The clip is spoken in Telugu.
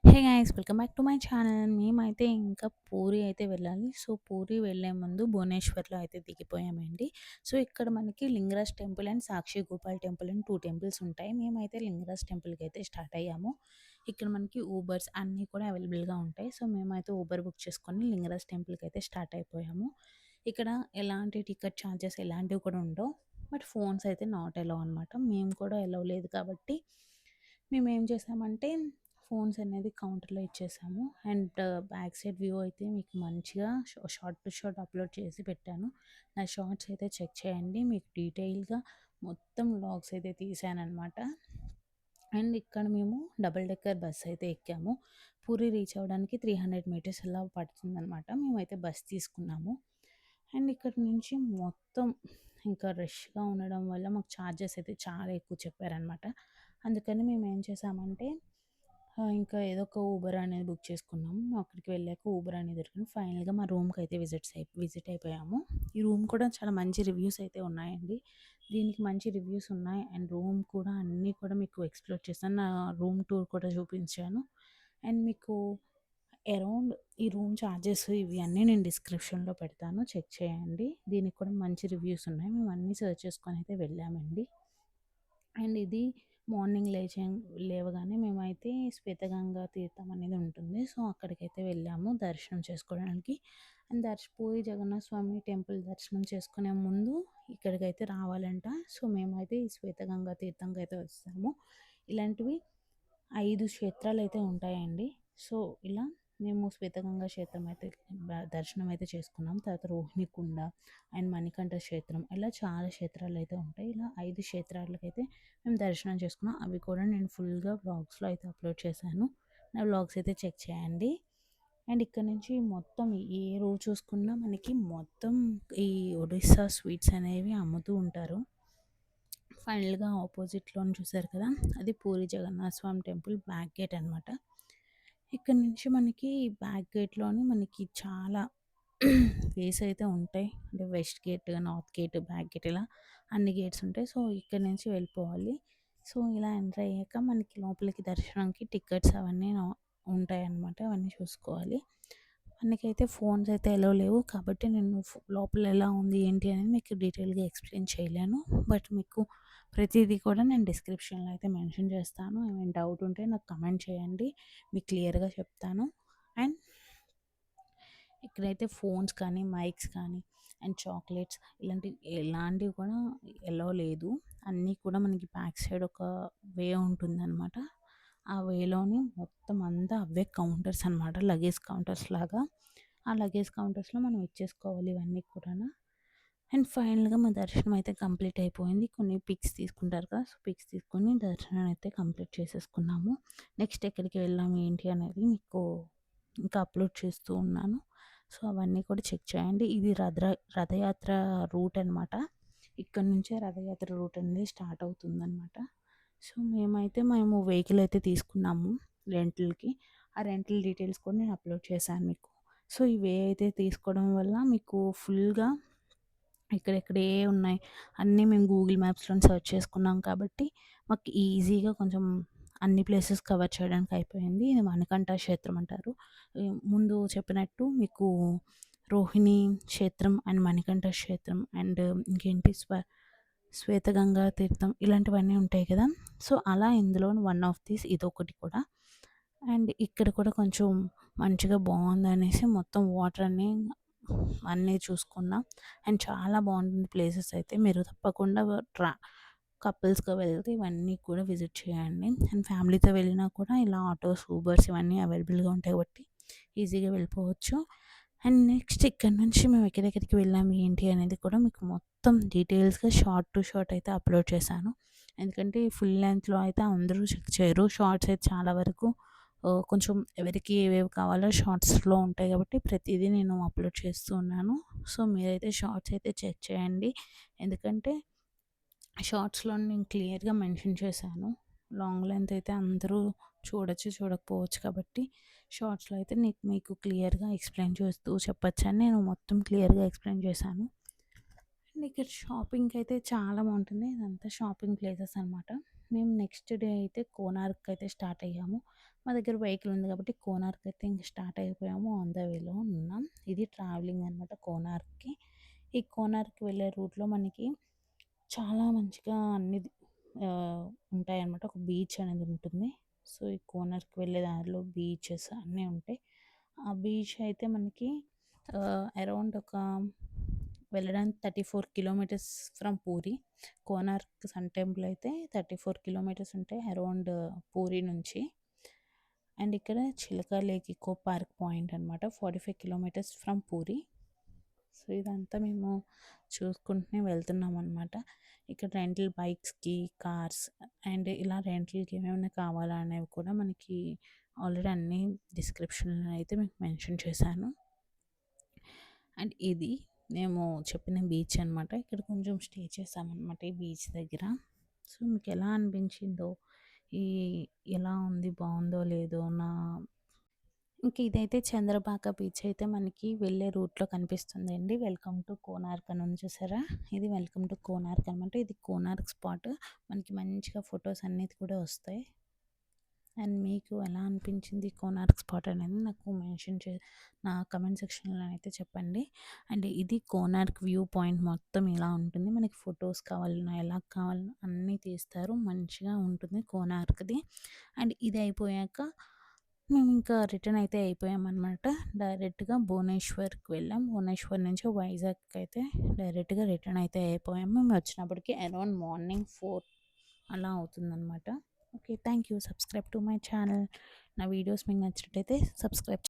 Hey guys welcome back to my channel. మేమైతే ఇంకా పూరి అయితే వెళ్ళాలి. సో పూరి వెళ్ళే ముందు భువనేశ్వర్లో అయితే దిగిపోయామండి. సో ఇక్కడ మనకి Lingaraj temple and Sakshi Gopal temple అని 2 టెంపుల్స్ ఉంటాయి. మేమైతే లింగరాజ్ టెంపుల్కి అయితే స్టార్ట్ అయ్యాము. ఇక్కడ మనకి ఊబర్స్ అన్నీ కూడా అవైలబుల్గా ఉంటాయి. సో మేమైతే ఊబర్ బుక్ చేసుకొని లింగరాజ్ టెంపుల్కి అయితే స్టార్ట్ అయిపోయాము. ఇక్కడ ఎలాంటి టికెట్ ఛార్జెస్ ఎలాంటివి కూడా ఉండవు. బట్ ఫోన్స్ అయితే నాట్ ఎలో అనమాట. మేము కూడా ఎలో లేదు కాబట్టి మేమేం చేసామంటే ఫోన్స్ అనేది కౌంటర్‌లో ఇచ్చేసాము. అండ్ బ్యాక్ సైడ్ వ్యూ అయితే మీకు మంచిగా షార్ట్ టు షార్ట్ అప్‌లోడ్ చేసి పెట్టాను. నా షార్ట్స్ అయితే చెక్ చేయండి. మీకు డీటెయిల్‌గా మొత్తం వ్లాగ్స్ అయితే తీశాననమాట. అండ్ ఇక్కడ మేము డబుల్ డెక్కర్ బస్ అయితే ఎక్కాము. పూరి రీచ్ అవ్వడానికి 300 మీటర్స్ అలా పడుతుందనమాట. మేమైతే బస్ తీసుకున్నాము. అండ్ ఇక్కడి నుంచి మొత్తం ఇంకా రష్‌గా ఉండడం వల్ల మాకు ఛార్జెస్ అయితే చాలా ఎక్కువ చెప్పారనమాట. అందుకని మేమేం చేసామంటే ఇంకా ఏదో ఒక ఊబర్ అనేది బుక్ చేసుకున్నాము. అక్కడికి వెళ్ళాక ఊబర్ అనేది దొరికింది. ఫైనల్‌గా మా రూమ్‌కి అయితే విజిట్ అయిపోయాము. ఈ రూమ్ కూడా చాలా మంచి రివ్యూస్ అయితే ఉన్నాయండి. దీనికి మంచి రివ్యూస్ ఉన్నాయి. అండ్ రూమ్ కూడా అన్నీ కూడా మీకు ఎక్స్‌ప్లోర్ చేశాను. నా రూమ్ టూర్ కూడా చూపించాను. అండ్ మీకు అరౌండ్ ఈ రూమ్ చార్జెస్ ఇవి అన్నీ నేను డిస్క్రిప్షన్‌లో పెడతాను. చెక్ చేయండి. దీనికి కూడా మంచి రివ్యూస్ ఉన్నాయి. మేము అన్నీ సెర్చ్ చేసుకొని అయితే వెళ్ళామండి. అండ్ ఇది మార్నింగ్ లేవగానే మేమైతే శ్వేతగంగా తీర్థం అనేది ఉంటుంది. సో అక్కడికైతే వెళ్ళాము దర్శనం చేసుకోవడానికి. అండ్ పూరి జగన్నాథ స్వామి టెంపుల్ దర్శనం చేసుకునే ముందు ఇక్కడికైతే రావాలంట. సో మేమైతే ఈ శ్వేతగంగా తీర్థంకి అయితే వస్తాము. ఇలాంటివి 5 క్షేత్రాలైతే ఉంటాయండి. సో ఇలా మేము శ్వేతగంగా క్షేత్రం అయితే దర్శనం అయితే చేసుకున్నాం. తర్వాత రోహిణికుండ అండ్ మణికంఠ క్షేత్రం ఇలా చాలా క్షేత్రాలైతే ఉంటాయి. ఇలా 5 క్షేత్రాలకైతే మేము దర్శనం చేసుకున్నాం. అవి కూడా నేను ఫుల్‌గా వ్లాగ్స్‌లో అయితే అప్‌లోడ్ చేశాను. నా వ్లాగ్స్ అయితే చెక్ చేయండి. అండ్ ఇక్కడ నుంచి మొత్తం ఏ రోజు చూసుకున్నా మనకి మొత్తం ఈ ఒడిస్సా స్వీట్స్ అనేవి అమ్ముతూ ఉంటారు. ఫైనల్‌గా ఆపోజిట్‌లోని చూసారు కదా! అది puri Jagannatha Swami temple back gate అనమాట. ఇక్కడ నుంచి మనకి బ్యాక్ గేట్‌లోని మనకి చాలా వేస్ అయితే ఉంటాయి. అంటే west gate, north gate, back gate ఇలా అన్ని గేట్స్ ఉంటాయి. సో ఇక్కడ నుంచి వెళ్ళిపోవాలి. సో ఇలా ఎంటర్ అయ్యాక మనకి లోపలికి దర్శనంకి టికెట్స్ అవన్నీ ఉంటాయన్నమాట. అవన్నీ చూసుకోవాలి. మనకైతే ఫోన్స్ అయితే ఎలో లేవు. కాబట్టి నేను లోపల ఎలా ఉంది ఏంటి అనేది మీకు డీటెయిల్‌గా ఎక్స్‌ప్లెయిన్ చేయలేను. బట్ మీకు ప్రతీదీ కూడా నేను డిస్క్రిప్షన్‌లో అయితే మెన్షన్ చేస్తాను. ఏమైనా డౌట్ ఉంటే నాకు కమెంట్ చేయండి. మీకు క్లియర్‌గా చెప్తాను. అండ్ ఇక్కడైతే ఫోన్స్ కానీ, మైక్స్ కానీ అండ్ చాక్లెట్స్ ఎలాంటివి కూడా ఎలో లేదు. అన్నీ కూడా మనకి బ్యాక్ సైడ్ ఒక వే ఉంటుందన్నమాట. ఆ వేలోని మొత్తం అంతా అవే కౌంటర్స్ అనమాట. లగేజ్ కౌంటర్స్ లాగా. ఆ లగేజ్ కౌంటర్స్‌లో మనం ఇచ్చేసుకోవాలి ఇవన్నీ కూడాను. అండ్ ఫైనల్‌గా మా దర్శనం అయితే కంప్లీట్ అయిపోయింది. కొన్ని పిక్స్ తీసుకుంటారు కదా! సో, పిక్స్ తీసుకొని దర్శనం అయితే కంప్లీట్ చేసేసుకున్నాము. నెక్స్ట్ ఎక్కడికి వెళ్ళాము ఏంటి అనేది మీకు ఇంకా అప్‌లోడ్ చేస్తూ ఉన్నాను. సో, అవన్నీ కూడా చెక్ చేయండి. ఇది రథయాత్ర రూట్ అనమాట. ఇక్కడ నుంచే రథయాత్ర రూట్ అనేది స్టార్ట్ అవుతుందనమాట. సో, మేము వెహికల్ అయితే తీసుకున్నాము రెంటల్‌కి. ఆ రెంటల్ డీటెయిల్స్ కూడా నేను అప్‌లోడ్ చేశాను మీకు. సో, ఈ వే అయితే తీసుకోవడం వల్ల మీకు ఫుల్‌గా ఎక్కడెక్కడ ఉన్నాయి అన్నీ మేము గూగుల్ మ్యాప్స్‌లోని సెర్చ్ చేసుకున్నాం కాబట్టి మాకు ఈజీగా కొంచెం అన్ని ప్లేసెస్ కవర్ చేయడానికి అయిపోయింది. ఇది మణికంఠ క్షేత్రం అంటారు. ముందు చెప్పినట్టు మీకు రోహిణి క్షేత్రం అండ్ మణికంఠ క్షేత్రం అండ్ ఇంకేంటి శ్వేతగంగా తీర్థం ఇలాంటివన్నీ ఉంటాయి కదా! సో, అలా ఇందులోని వన్ ఆఫ్ దిస్ ఇదొకటి కూడా. అండ్ ఇక్కడ కూడా కొంచెం మంచిగా బావుందనేసి మొత్తం వాటర్ అన్నీ చూసుకున్నాం. అండ్ చాలా బాగుంటుంది ప్లేసెస్ అయితే. మీరు తప్పకుండా కపుల్స్‌గా వెళ్తే ఇవన్నీ కూడా విజిట్ చేయండి. అండ్ ఫ్యామిలీతో వెళ్ళినా కూడా ఇలా ఆటోస్, ఊబర్స్ ఇవన్నీ అవైలబుల్‌గా ఉంటాయి కాబట్టి ఈజీగా వెళ్ళిపోవచ్చు. అండ్ నెక్స్ట్ ఇక్కడ నుంచి మేము ఎక్కడెక్కడికి వెళ్ళాము ఏంటి అనేది కూడా మీకు మొత్తం డీటెయిల్స్‌గా షార్ట్ టు షార్ట్ అయితే అప్‌లోడ్ చేశాను. ఎందుకంటే ఫుల్ లెంగ్త్‌లో అయితే అందరూ చెక్ చేయరు. షార్ట్స్ అయితే చాలా వరకు కొంచెం ఎవరికి ఏవేవి కావాలో షార్ట్స్‌లో ఉంటాయి కాబట్టి ప్రతీదీ నేను అప్‌లోడ్ చేస్తూ ఉన్నాను. సో, మీరైతే షార్ట్స్ అయితే చెక్ చేయండి. ఎందుకంటే షార్ట్స్‌లో నేను క్లియర్‌గా మెన్షన్ చేశాను. లాంగ్ లెంత్ అయితే అందరూ చూడొచ్చు, చూడకపోవచ్చు కాబట్టి షార్ట్స్‌లో అయితే మీకు క్లియర్‌గా ఎక్స్‌ప్లెయిన్ చేస్తూ చెప్పొచ్చని నేను మొత్తం క్లియర్‌గా ఎక్స్‌ప్లెయిన్ చేశాను. అండ్ ఇక్కడ షాపింగ్‌కి అయితే చాలా బాగుంటుంది. ఇదంతా షాపింగ్ ప్లేసెస్ అనమాట. మేము నెక్స్ట్ డే అయితే కోనార్క్ అయితే స్టార్ట్ అయ్యాము. మా దగ్గర వెహికల్ ఉంది కాబట్టి కోనార్క్ అయితే ఇంక స్టార్ట్ అయిపోయాము. ఆన్ ద వేలో ఉన్నాం. ఇది ట్రావెలింగ్ అనమాట కోనార్క్‌కి. ఈ కోనార్క్ వెళ్ళే రూట్‌లో మనకి చాలా మంచిగా అన్ని ఉంటాయన్నమాట. ఒక బీచ్ అనేది ఉంటుంది. సో, ఈ కోనార్క్ వెళ్ళే దారిలో బీచెస్ అన్నీ ఉంటాయి. ఆ బీచ్ అయితే మనకి అరౌండ్ ఒక వెళ్ళడానికి 34 kilometres from Puri. Konark sun temple అయితే 34 కిలోమీటర్స్ ఉంటాయి అరౌండ్ పూరి నుంచి. అండ్ ఇక్కడ చిలక లేక్ ఇకో పార్క్ పాయింట్ అనమాట 45 కిలోమీటర్స్ ఫ్రమ్ పూరి. సో ఇదంతా మేము చూసుకుంటూనే వెళ్తున్నాం అనమాట. ఇక్కడ రెంటల్ బైక్స్కి, కార్స్ అండ్ ఇలా రెంటల్కి ఏమేమైనా కావాలా అనేవి కూడా మనకి ఆల్రెడీ అన్నీ డిస్క్రిప్షన్లో అయితే మీకు మెన్షన్ చేశాను. అండ్ ఇది మేము చెప్పిన బీచ్ అనమాట. ఇక్కడ కొంచెం స్టే చేసామన్నమాట ఈ బీచ్ దగ్గర. సో మీకు ఎలా అనిపించిందో, ఈ ఎలా ఉంది, బాగుందో లేదో ఇంక ఇదైతే చంద్రబాక బీచ్ అయితే మనకి వెళ్ళే రూట్లో కనిపిస్తుందండి. వెల్కమ్ టు కోనార్క్ అని ఉంది చూసారా? ఇది వెల్కమ్ టు కోనార్క్ అనమాట. ఇది కోనార్క్ స్పాట్. మనకి మంచిగా ఫొటోస్ అనేది కూడా వస్తాయి. అండ్ మీకు ఎలా అనిపించింది కోనార్క్ స్పాట్ అనేది నాకు నా కమెంట్ సెక్షన్లో అయితే చెప్పండి. అండ్ ఇది కోనార్క్ వ్యూ పాయింట్ మొత్తం ఇలా ఉంటుంది. మనకి ఫొటోస్ కావాలన్నా ఎలా కావాలన్నా అన్నీ తీస్తారు. మంచిగా ఉంటుంది కోనార్క్ది. అండ్ ఇది అయిపోయాక మేము ఇంకా రిటర్న్ అయితే అయిపోయామన్నమాట. డైరెక్ట్గా భువనేశ్వర్కి వెళ్ళాం. భువనేశ్వర్ నుంచి వైజాగ్కి అయితే డైరెక్ట్గా రిటర్న్ అయితే అయిపోయాము. మేము వచ్చినప్పటికి అరౌండ్ మార్నింగ్ 4 అలా అవుతుందన్నమాట. Okay, thank you. Subscribe to my channel. నా వీడియోస్ మీకు నచ్చినట్టయితే సబ్స్క్రైబ్